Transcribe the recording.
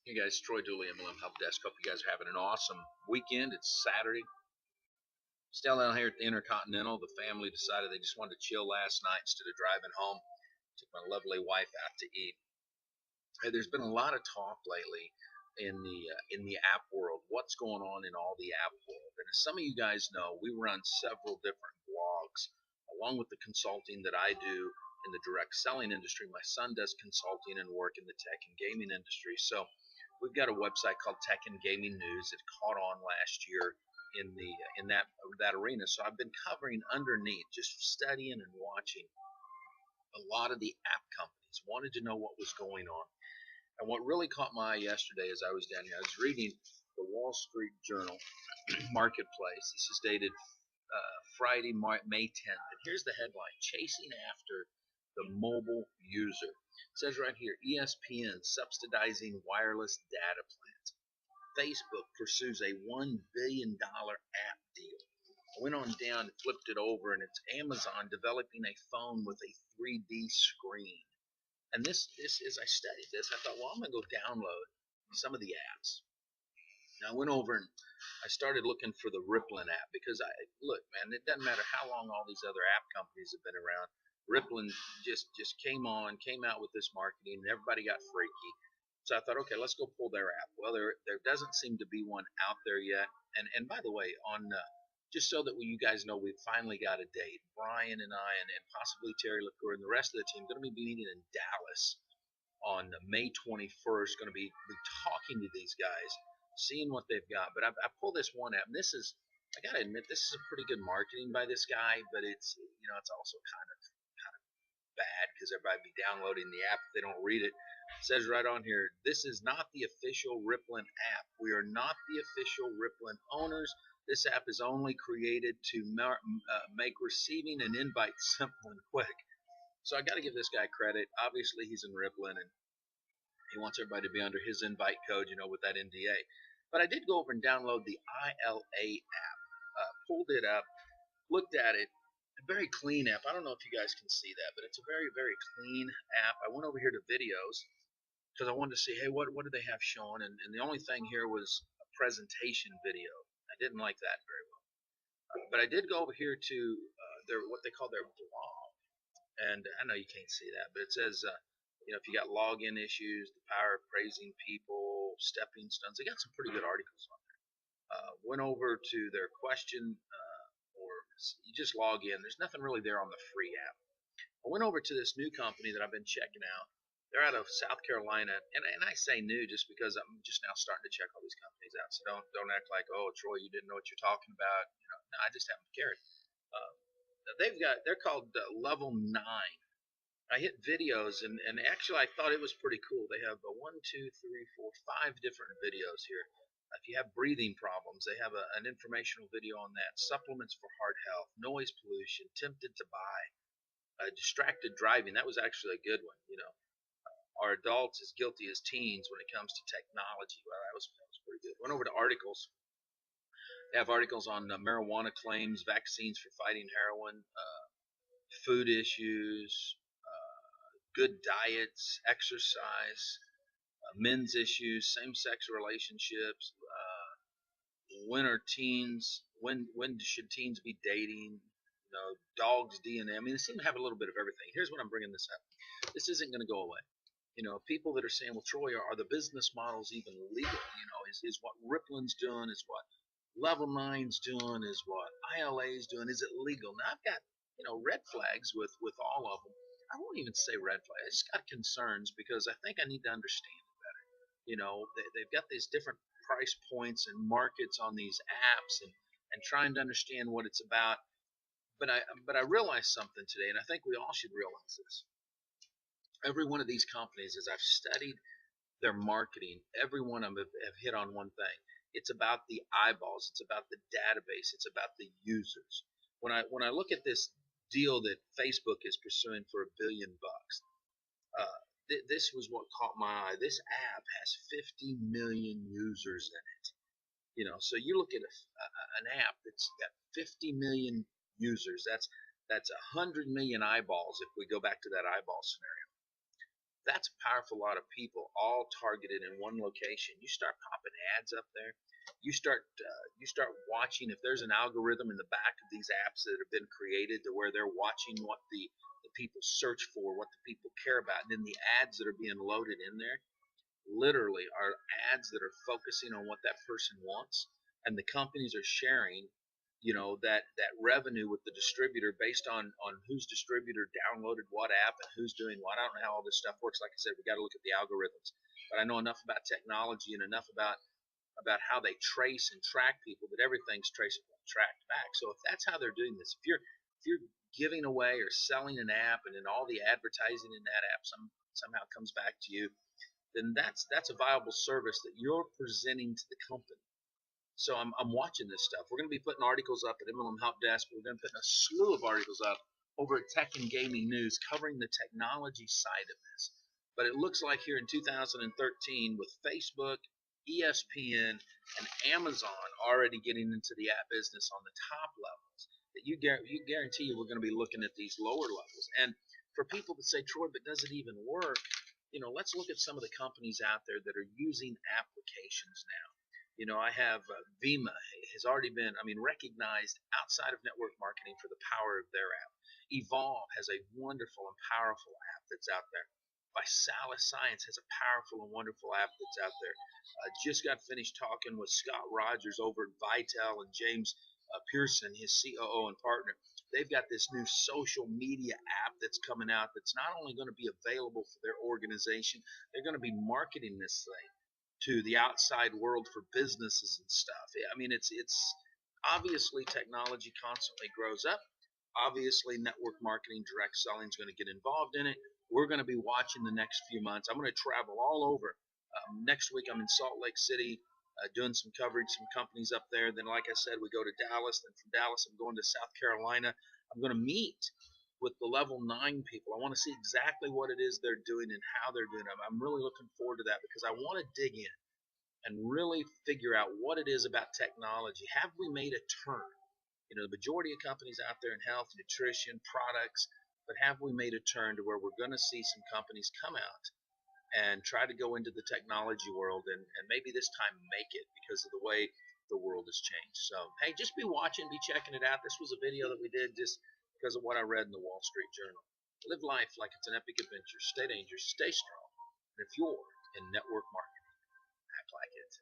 Hey guys, Troy Dooley, MLM Help Desk. Hope you guys are having an awesome weekend. It's Saturday. Still down here at the Intercontinental. The family decided they just wanted to chill last night instead of driving home. Took my lovely wife out to eat. Hey, there's been a lot of talk lately in the app world. What's going on in all the app world? And as some of you guys know, we run several different blogs along with the consulting that I do in the direct selling industry. My son does consulting and work in the tech and gaming industry. So we've got a website called Tech and Gaming News. It caught on last year in that arena. So I've been covering underneath, just studying and watching a lot of the app companies. Wanted to know what was going on. And what really caught my eye yesterday as I was down here, I was reading the Wall Street Journal Marketplace. This is dated Friday, May 10th. And here's the headline: Chasing After the Mobile User. It says right here, ESPN subsidizing wireless data plans. Facebook pursues a $1 billion app deal. I went on down and flipped it over, and it's Amazon developing a phone with a 3D screen. And this as I studied this, I thought, well, I'm going to go download some of the apps. Now I went over and I started looking for the RippLn app because look, man, it doesn't matter how long all these other app companies have been around. RippLn just came out with this marketing, and everybody got freaky. So I thought, okay, let's go pull their app. Well, there doesn't seem to be one out there yet. And by the way, on just so that you guys know, we've finally got a date. Brian and I and possibly Terry LaCour and the rest of the team going to be meeting in Dallas on May 21st. Going to be talking to these guys, seeing what they've got. But I pulled this one app, and this is, I got to admit, this is a pretty good marketing by this guy, but it's also kind of bad because everybody be downloading the app if they don't read it. It says right on here, this is not the official RippLn app. We are not the official RippLn owners. This app is only created to make receiving an invite simple and quick. So I got to give this guy credit. Obviously, he's in RippLn, and he wants everybody to be under his invite code, with that NDA. But I did go over and download the ILA app, pulled it up, looked at it. A very clean app. I don't know if you guys can see that, but it's a very, very clean app. I went over here to videos because I wanted to see, hey, what do they have shown? And the only thing here was a presentation video. I didn't like that very well. But I did go over here to their what they call their blog. And I know you can't see that, but it says, if you got login issues, the power of praising people, stepping stones, they got some pretty good articles on there. Went over to their question, or you just log in. There's nothing really there on the free app. I went over to this new company that I've been checking out. They're out of South Carolina, and I say new just because I'm just now starting to check all these companies out. So don't act like, oh, Troy, you didn't know what you're talking about. No, I just haven't cared. Uh, they're called Level9. I hit videos, and actually I thought it was pretty cool. They have one, two, three, four, five different videos here. If you have breathing problems, they have an informational video on that. Supplements for heart health, noise pollution, tempted to buy, distracted driving. That was actually a good one. Are adults as guilty as teens when it comes to technology? Well, that was pretty good. Went over to articles. They have articles on marijuana claims, vaccines for fighting heroin, food issues, good diets, exercise, men's issues, same-sex relationships, when are teens, when should teens be dating, dogs DNA. I mean, they seem to have a little bit of everything. Here's what I'm bringing this up. This isn't going to go away. People that are saying, well, Troy, are the business models even legal? Is what RippLn's doing, is what Level9's doing, is what ILA's doing, is it legal? Now, I've got, red flags with all of them. I won't even say red flags. I just got concerns because I think I need to understand it better. They've got these different price points and markets on these apps, and trying to understand what it's about. But I realized something today, and I think we all should realize this. Every one of these companies, as I've studied their marketing, every one of them have hit on one thing. It's about the eyeballs. It's about the database. It's about the users. When I look at this deal that Facebook is pursuing for $1 billion, this was what caught my eye. This app has 50 million users in it. So you look at an app that's got 50 million users. That's 100 million eyeballs if we go back to that eyeball scenario. That's a powerful lot of people all targeted in one location. You start popping ads up there. You start watching if there's an algorithm in the back of these apps that have been created to where they're watching what the people search for, what the people care about, and then the ads that are being loaded in there literally are ads that are focusing on what that person wants, and the companies are sharing that revenue with the distributor based on whose distributor downloaded what app and who's doing what. I don't know how all this stuff works. Like I said, we got to look at the algorithms, but I know enough about technology and enough about how they trace and track people that everything's traceable and tracked back. So if that's how they're doing this, if you're giving away or selling an app and then all the advertising in that app somehow comes back to you, then that's a viable service that you're presenting to the company. So I'm watching this stuff. We're going to be putting articles up at MLM Help Desk. We're going to put a slew of articles up over at Tech and Gaming News covering the technology side of this. But it looks like here in 2013, with Facebook, ESPN, and Amazon already getting into the app business on the top levels, that you guarantee you we're going to be looking at these lower levels. And for people that say, Troy, but does it even work? Let's look at some of the companies out there that are using applications now. I have Vima has already been, recognized outside of network marketing for the power of their app. Evolve has a wonderful and powerful app that's out there. Visalis Science has a powerful and wonderful app that's out there. Just got finished talking with Scott Rogers over at Vitel and James Pearson, his COO and partner. They've got this new social media app that's coming out that's not only going to be available for their organization, they're going to be marketing this thing to the outside world for businesses and stuff. It's obviously technology constantly grows up. Obviously, network marketing, direct selling is going to get involved in it. We're going to be watching the next few months. I'm going to travel all over. Next week, I'm in Salt Lake City doing some coverage, some companies up there. Then, like I said, we go to Dallas. Then from Dallas, I'm going to South Carolina. I'm going to meet with the Level 9 people. I want to see exactly what it is they're doing and how they're doing it. I'm really looking forward to that because I want to dig in and really figure out what it is about technology. Have we made a turn? The majority of companies out there in health, nutrition, products, but have we made a turn to where we're going to see some companies come out and try to go into the technology world and maybe this time make it because of the way the world has changed. So, hey, just be watching, be checking it out. This was a video that we did just because of what I read in the Wall Street Journal. Live life like it's an epic adventure. Stay dangerous, stay strong. And if you're in network marketing, act like it.